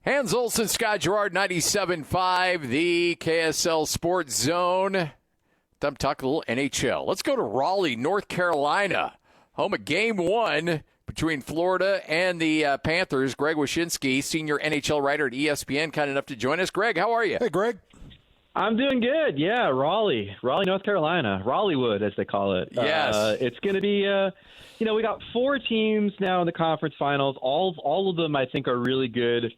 Hans Olsen, Scott Gerard, 97.5, the KSL Sports Zone. Time to talk a little NHL. Let's go to Raleigh, North Carolina. Home of Game 1 between Florida and the Panthers. Greg Wyshynski, senior NHL writer at ESPN, kind enough to join us. Greg, how are you? Hey, Greg. I'm doing good. Yeah, Raleigh, North Carolina, Raleighwood, as they call it. Yes. It's going to be, we got 4 teams now in the conference finals. All of them, I think, are really good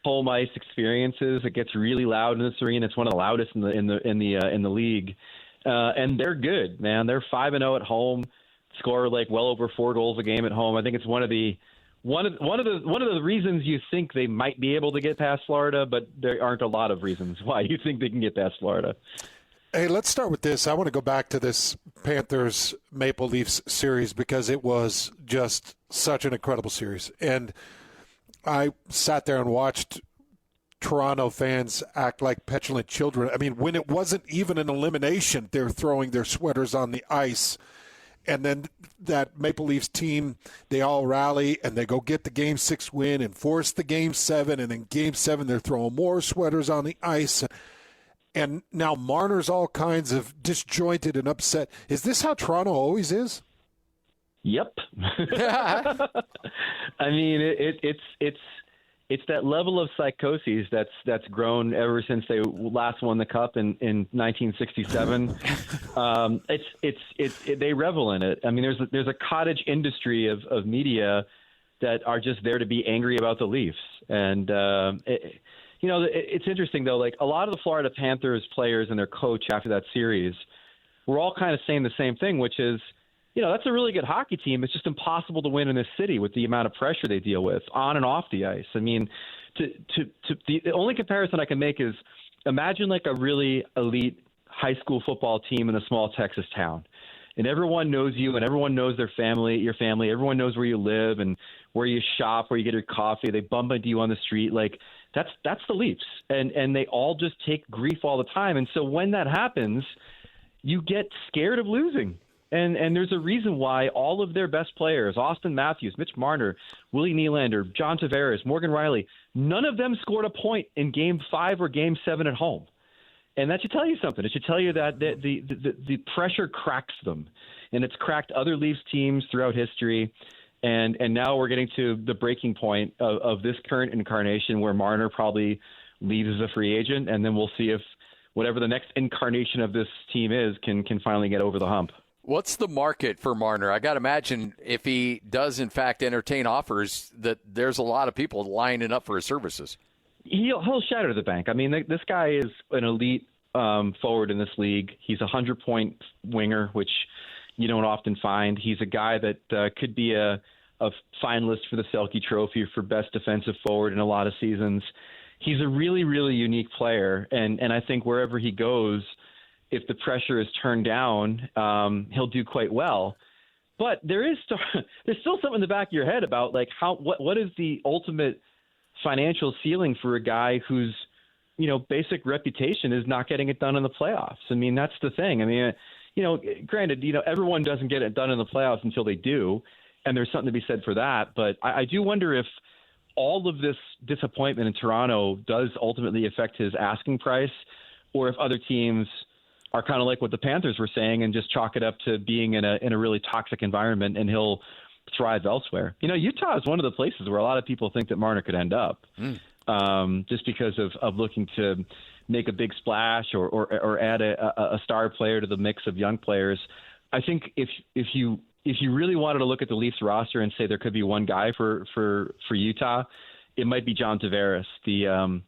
home ice experiences. It gets really loud in this arena. It's one of the loudest in the league, and they're good, man. They're 5-0 at home, score like well over 4 goals a game at home. I think it's one of the reasons you think they might be able to get past Florida, but there aren't a lot of reasons why you think they can get past Florida. Hey, let's start with this. I want to go back to this Panthers Maple Leafs series because it was just such an incredible series. And I sat there and watched Toronto fans act like petulant children. I mean, when it wasn't even an elimination, they're throwing their sweaters on the ice. And then that Maple Leafs team, they all rally and they go get the Game 6 win and force the Game 7. And in Game 7, they're throwing more sweaters on the ice. And now Marner's all kinds of disjointed and upset. Is this how Toronto always is? Yep. I mean, it's that level of psychosis that's grown ever since they last won the cup in 1967. They revel in it. I mean, there's a cottage industry of media that are just there to be angry about the Leafs. And it's interesting though. Like a lot of the Florida Panthers players and their coach after that series were all kind of saying the same thing, which is, that's a really good hockey team. It's just impossible to win in this city with the amount of pressure they deal with on and off the ice. I mean, the only comparison I can make is imagine like a really elite high school football team in a small Texas town, and everyone knows you and everyone knows your family. Everyone knows where you live and where you shop, where you get your coffee. They bump into you on the street. Like that's the Leafs, and they all just take grief all the time. And so when that happens, you get scared of losing. And there's a reason why all of their best players, Austin Matthews, Mitch Marner, Willie Nylander, John Tavares, Morgan Riley, none of them scored a point in Game 5 or Game 7 at home. And that should tell you something. It should tell you that the pressure cracks them. And it's cracked other Leafs teams throughout history. And now we're getting to the breaking point of this current incarnation where Marner probably leaves as a free agent. And then we'll see if whatever the next incarnation of this team is can finally get over the hump. What's the market for Marner? I got to imagine if he does, in fact, entertain offers, that there's a lot of people lining up for his services. He'll shatter the bank. I mean, this guy is an elite forward in this league. He's a 100-point winger, which you don't often find. He's a guy that could be a finalist for the Selke Trophy for best defensive forward in a lot of seasons. He's a really, really unique player, and I think wherever he goes, if the pressure is turned down, he'll do quite well. But there's still something in the back of your head about like what is the ultimate financial ceiling for a guy whose basic reputation is not getting it done in the playoffs. I mean, that's the thing. I mean, granted, everyone doesn't get it done in the playoffs until they do, and there's something to be said for that. But I do wonder if all of this disappointment in Toronto does ultimately affect his asking price, or if other teams are kind of like what the Panthers were saying and just chalk it up to being in a really toxic environment and he'll thrive elsewhere. Utah is one of the places where a lot of people think that Marner could end up just because of looking to make a big splash or add a star player to the mix of young players. I think if you really wanted to look at the Leafs roster and say there could be one guy for Utah, it might be John Tavares, the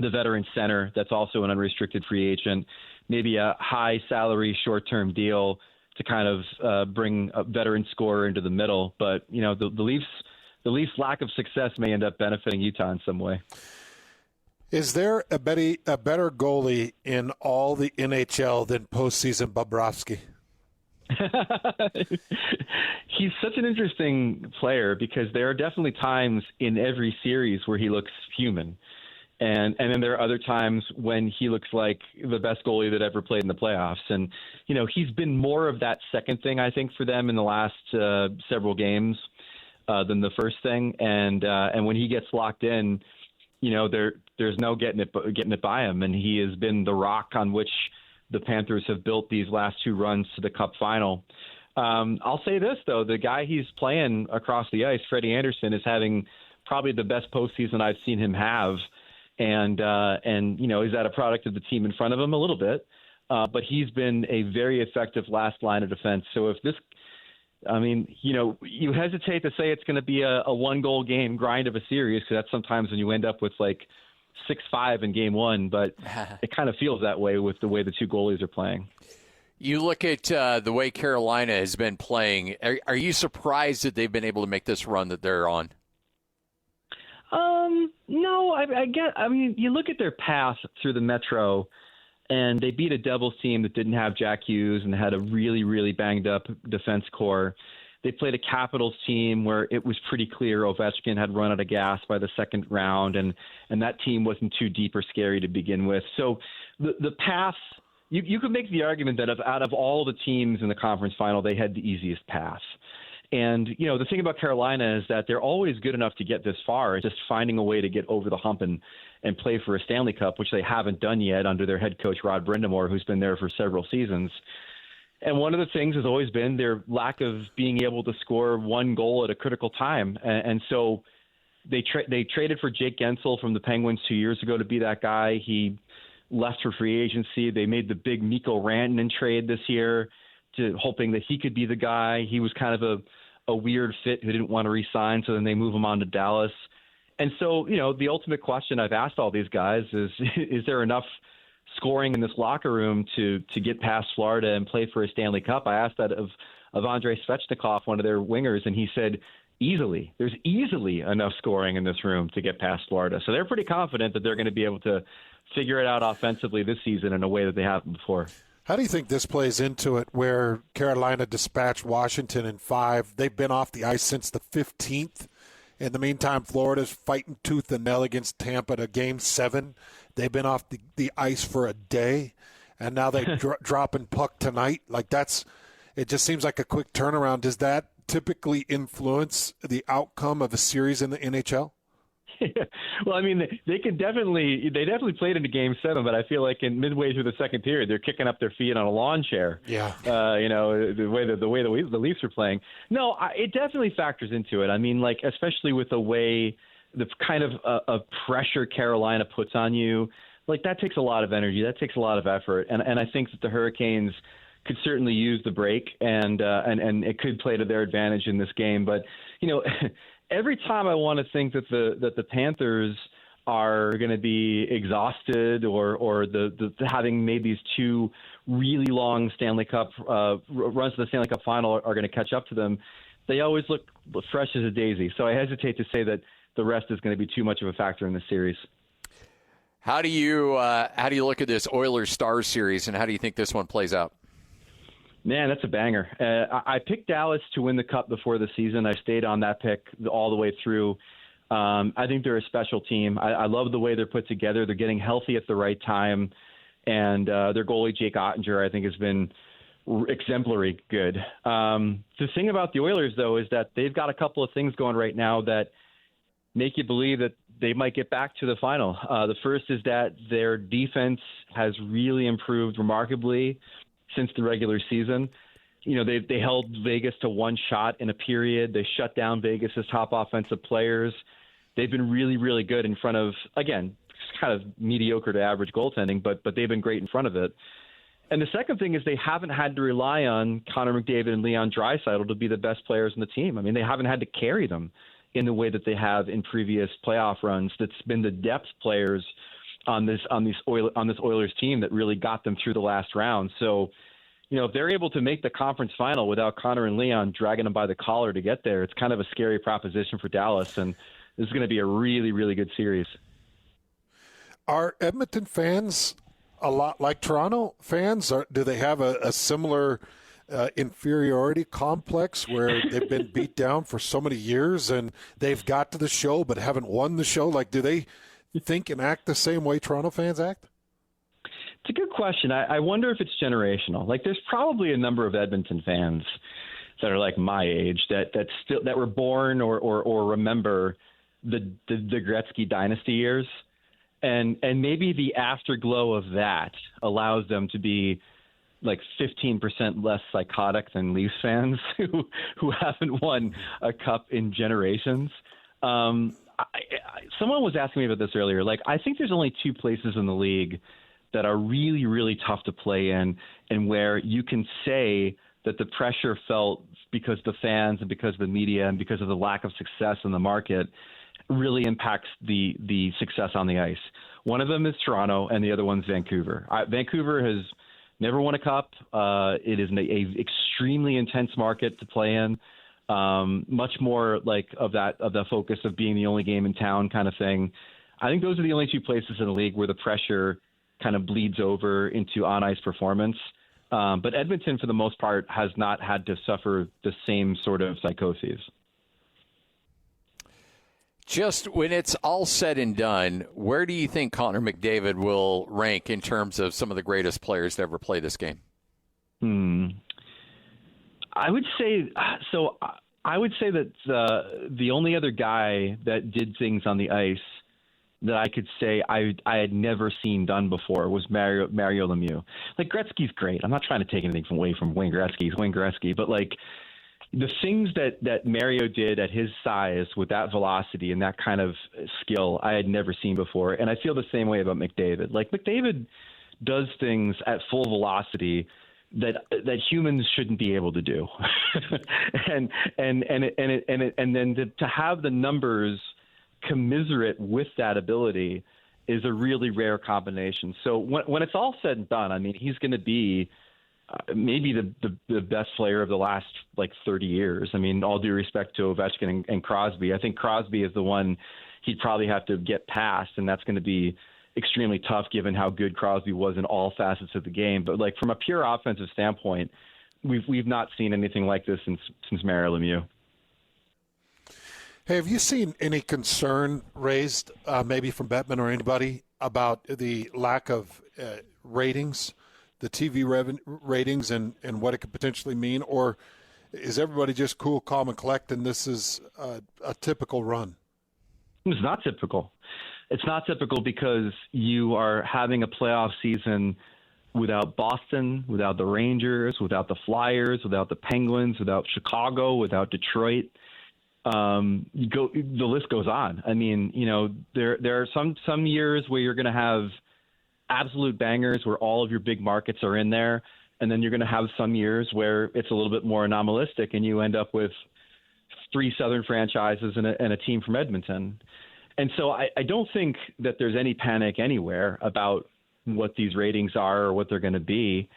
veteran center that's also an unrestricted free agent. Maybe a high salary, short-term deal to kind of bring a veteran scorer into the middle. But, the Leafs' lack of success may end up benefiting Utah in some way. Is there a better goalie in all the NHL than postseason Bobrovsky? He's such an interesting player because there are definitely times in every series where he looks human. And then there are other times when he looks like the best goalie that ever played in the playoffs. And, he's been more of that second thing, I think, for them in the last several games than the first thing. And when he gets locked in, there's no getting it by him, and he has been the rock on which the Panthers have built these last two runs to the Cup final. I'll say this, though. The guy he's playing across the ice, Freddie Anderson, is having probably the best postseason I've seen him have. And is that a product of the team in front of him? A little bit. But he's been a very effective last line of defense. So if this, you hesitate to say it's going to be a one-goal game grind of a series, because that's sometimes when you end up with like 6-5 in game one. But it kind of feels that way with the way the two goalies are playing. You look at the way Carolina has been playing. Are you surprised that they've been able to make this run that they're on? No, you look at their path through the Metro, and they beat a Devils team that didn't have Jack Hughes and had a really, really banged up defense core. They played a Capitals team where it was pretty clear Ovechkin had run out of gas by the second round, and that team wasn't too deep or scary to begin with. So the path. You could make the argument that out of all the teams in the conference final, they had the easiest path. And, the thing about Carolina is that they're always good enough to get this far. It's just finding a way to get over the hump and play for a Stanley Cup, which they haven't done yet under their head coach, Rod Brindamore, who's been there for several seasons. And one of the things has always been their lack of being able to score one goal at a critical time. And so they traded for Jake Gensel from the Penguins 2 years ago to be that guy. He left for free agency. They made the big Mikko Rantanen trade this year, hoping that he could be the guy. He was kind of a weird fit who didn't want to re-sign, so then they move him on to Dallas. And so, the ultimate question I've asked all these guys is there enough scoring in this locker room to get past Florida and play for a Stanley Cup? I asked that of Andrei Svechnikov, one of their wingers, and he said, easily. There's easily enough scoring in this room to get past Florida. So they're pretty confident that they're going to be able to figure it out offensively this season in a way that they haven't before. How do you think this plays into it, where Carolina dispatched Washington in 5? They've been off the ice since the 15th. In the meantime, Florida's fighting tooth and nail against Tampa to Game 7. They've been off the ice for a day, and now they're dropping puck tonight. It just seems like a quick turnaround. Does that typically influence the outcome of a series in the NHL? Well, they definitely played into Game 7, but I feel like in midway through the second period, they're kicking up their feet on a lawn chair. Yeah. The way the Leafs are playing. No, it definitely factors into it. Especially with the way the kind of pressure Carolina puts on you, that takes a lot of energy. That takes a lot of effort. And I think that the Hurricanes could certainly use the break, and it could play to their advantage in this game. But, every time I want to think that the Panthers are going to be exhausted or the having made these two really long Stanley Cup runs to the Stanley Cup final are going to catch up to them, they always look fresh as a daisy. So I hesitate to say that the rest is going to be too much of a factor in this series. How do you look at this Oilers-Stars series, and how do you think this one plays out? Man, that's a banger. I picked Dallas to win the Cup before the season. I stayed on that pick all the way through. I think they're a special team. I love the way they're put together. They're getting healthy at the right time. And their goalie, Jake Ottinger, I think has been exemplary good. The thing about the Oilers, though, is that they've got a couple of things going right now that make you believe that they might get back to the final. The first is that their defense has really improved remarkably since the regular season. They held Vegas to one shot in a period. They shut down Vegas' top offensive players. They've been really, really good in front of, again, kind of mediocre to average goaltending, but they've been great in front of it. And the second thing is they haven't had to rely on Connor McDavid and Leon Draisaitl to be the best players in the team. They haven't had to carry them in the way that they have in previous playoff runs. That's been the depth players on this Oilers team that really got them through the last round. So, if they're able to make the conference final without Connor and Leon dragging them by the collar to get there, it's kind of a scary proposition for Dallas, and this is going to be a really, really good series. Are Edmonton fans a lot like Toronto fans? Do they have a similar inferiority complex where they've been beat down for so many years and they've got to the show but haven't won the show? Do they think and act the same way Toronto fans act? It's a good question. I wonder if it's generational. There's probably a number of Edmonton fans that are like my age that were born or remember the Gretzky dynasty years. And maybe the afterglow of that allows them to be like 15% less psychotic than Leafs fans who haven't won a cup in generations. Someone was asking me about this earlier. Like, I think there's only two places in the league that are really, really tough to play in, and where you can say that the pressure felt because the fans and because the media and because of the lack of success in the market really impacts the success on the ice. One of them is Toronto, and the other one's Vancouver. Vancouver has never won a cup. It is a extremely intense market to play in. Much more like of the focus of being the only game in town kind of thing. I think those are the only two places in the league where the pressure kind of bleeds over into on-ice performance. But Edmonton, for the most part, has not had to suffer the same sort of psychoses. Just when it's all said and done, where do you think Connor McDavid will rank in terms of some of the greatest players to ever play this game? I would say so. I would say that the only other guy that did things on the ice that I could say I had never seen done before was Mario Lemieux. Like, Gretzky's great. I'm not trying to take anything away from Wayne Gretzky. He's Wayne Gretzky, but like, the things that Mario did at his size with that velocity and that kind of skill, I had never seen before. And I feel the same way about McDavid. Like, McDavid does things at full velocity that humans shouldn't be able to do. and then to have the numbers commiserate with that ability is a really rare combination. So when it's all said and done, I mean, he's going to be maybe the best player of the last 30 years. I mean, all due respect to Ovechkin and Crosby, I think Crosby is the one he'd probably have to get past, and that's going to be extremely tough given how good Crosby was in all facets of the game. But like, from a pure offensive standpoint, we've not seen anything like this since Mario Lemieux. Hey, have you seen any concern raised, maybe from Bettman or anybody, about the lack of ratings, the TV ratings, and what it could potentially mean? Or is everybody just cool, calm, and collect, and this is a typical run? It's not typical. It's not typical because you are having a playoff season without Boston, without the Rangers, without the Flyers, without the Penguins, without Chicago, without Detroit. The list goes on. I mean, there are some years where you're going to have absolute bangers where all of your big markets are in there, and then you're going to have some years where it's a little bit more anomalistic, and you end up with 3 Southern franchises and a team from Edmonton. And so I don't think that there's any panic anywhere about what these ratings are or what they're going to be.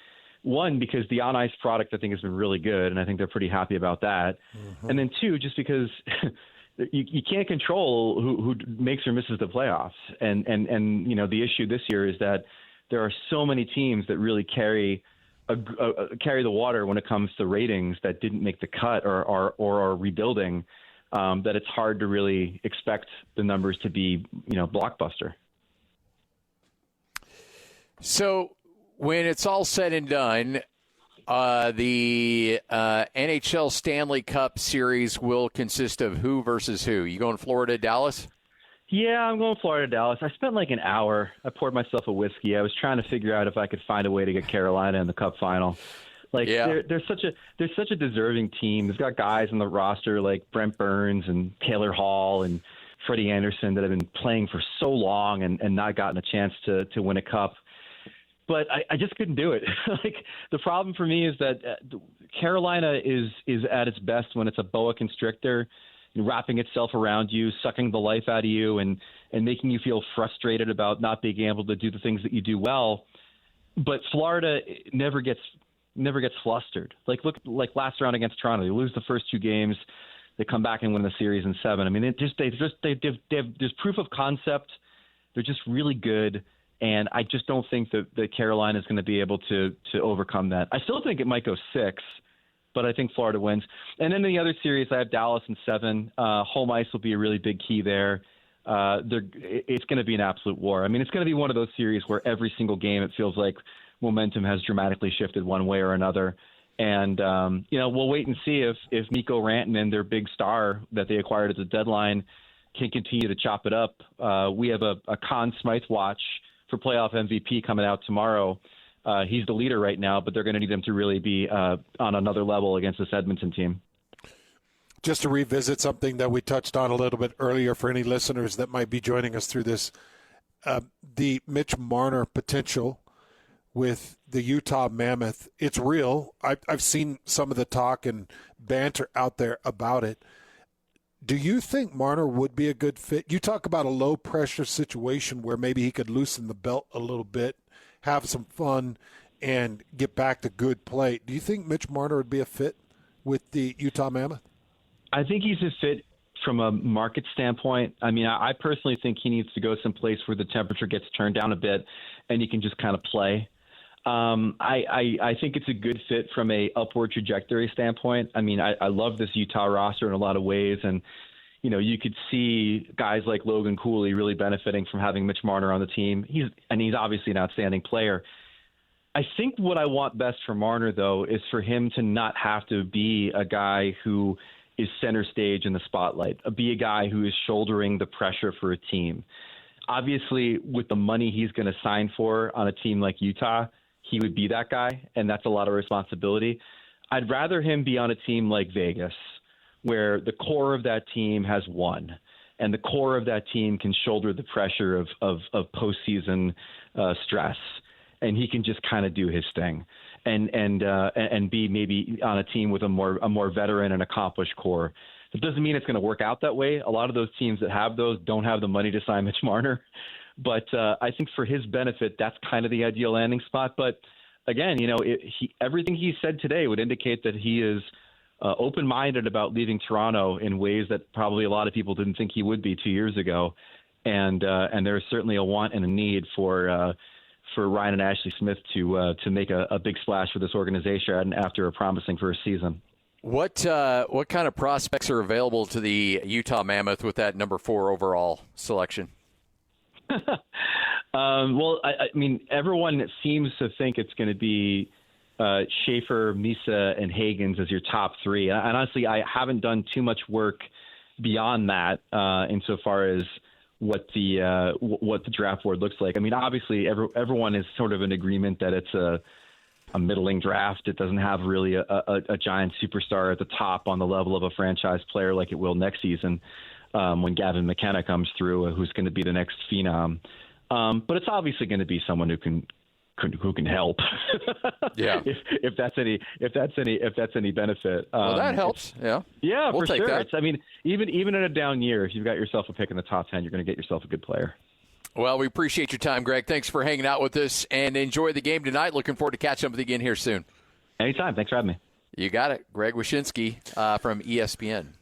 One, because the on-ice product, I think, has been really good, and I think they're pretty happy about that. Mm-hmm. And then two, just because you can't control who makes or misses the playoffs. And the issue this year is that there are so many teams that really carry the water when it comes to ratings that didn't make the cut or are rebuilding, that it's hard to really expect the numbers to be, blockbuster. So when it's all said and done, the NHL Stanley Cup series will consist of who versus who? You going Florida, Dallas? Yeah, I'm going Florida, Dallas. I spent like an hour. I poured myself a whiskey. I was trying to figure out if I could find a way to get Carolina in the Cup final. They're such a deserving team. They've got guys on the roster like Brent Burns and Taylor Hall and Freddie Anderson that have been playing for so long and not gotten a chance to win a cup. But I just couldn't do it. The problem for me is that Carolina is at its best when it's a boa constrictor, wrapping itself around you, sucking the life out of you, and making you feel frustrated about not being able to do the things that you do well. But Florida never gets flustered. Look last round against Toronto. They lose the first 2 games. They come back and win the series in 7. I mean, there's proof of concept. They're just really good. And I just don't think that Carolina is going to be able to overcome that. I still think it might go 6, but I think Florida wins. And then in the other series, I have Dallas in 7. Home ice will be a really big key there. It's going to be an absolute war. I mean, it's going to be one of those series where every single game it feels like momentum has dramatically shifted one way or another. And, we'll wait and see if Mikko Rantanen, their big star that they acquired at the deadline, can continue to chop it up. We have a Conn Smythe watch for playoff MVP coming out tomorrow. He's the leader right now, but they're going to need him to really be on another level against this Edmonton team. Just to revisit something that we touched on a little bit earlier for any listeners that might be joining us through this, the Mitch Marner potential with the Utah Mammoth, it's real. I've seen some of the talk and banter out there about it. Do you think Marner would be a good fit? You talk about a low-pressure situation where maybe he could loosen the belt a little bit, have some fun, and get back to good play. Do you think Mitch Marner would be a fit with the Utah Mammoth? I think he's a fit from a market standpoint. I mean, I personally think he needs to go someplace where the temperature gets turned down a bit and he can just kind of play. I think it's a good fit from a upward trajectory standpoint. I mean, I love this Utah roster in a lot of ways. And, you know, you could see guys like Logan Cooley really benefiting from having Mitch Marner on the team. He's obviously an outstanding player. I think what I want best for Marner, though, is for him to not have to be a guy who is center stage in the spotlight, be a guy who is shouldering the pressure for a team. Obviously, with the money he's going to sign for on a team like Utah, he would be that guy, and that's a lot of responsibility. I'd rather him be on a team like Vegas, where the core of that team has won, and the core of that team can shoulder the pressure of postseason stress, and he can just kind of do his thing, and be maybe on a team with a more veteran and accomplished core. It doesn't mean it's going to work out that way. A lot of those teams that have those don't have the money to sign Mitch Marner. But I think for his benefit, that's kind of the ideal landing spot. But again, you know, everything he said today would indicate that he is open-minded about leaving Toronto in ways that probably a lot of people didn't think he would be 2 years ago. And there's certainly a want and a need for Ryan and Ashley Smith to make a big splash for this organization after a promising first season. What kind of prospects are available to the Utah Mammoth with that number 4 overall selection? Well, I mean, everyone seems to think it's going to be Schaefer, Misa, and Higgins as your top 3. And honestly, I haven't done too much work beyond that insofar as what the draft board looks like. I mean, obviously, everyone is sort of in agreement that it's a middling draft. It doesn't have really a giant superstar at the top on the level of a franchise player like it will next season. When Gavin McKenna comes through, who's going to be the next phenom. But it's obviously going to be someone who can help. Yeah. if that's any benefit. Well, that helps. Yeah. Yeah, we'll for take sure. that. I mean, even in a down year, if you've got yourself a pick in the top 10, you're going to get yourself a good player. Well, we appreciate your time, Greg. Thanks for hanging out with us, and enjoy the game tonight. Looking forward to catching up with you again here soon. Anytime. Thanks for having me. You got it. Greg Wyshynski from ESPN.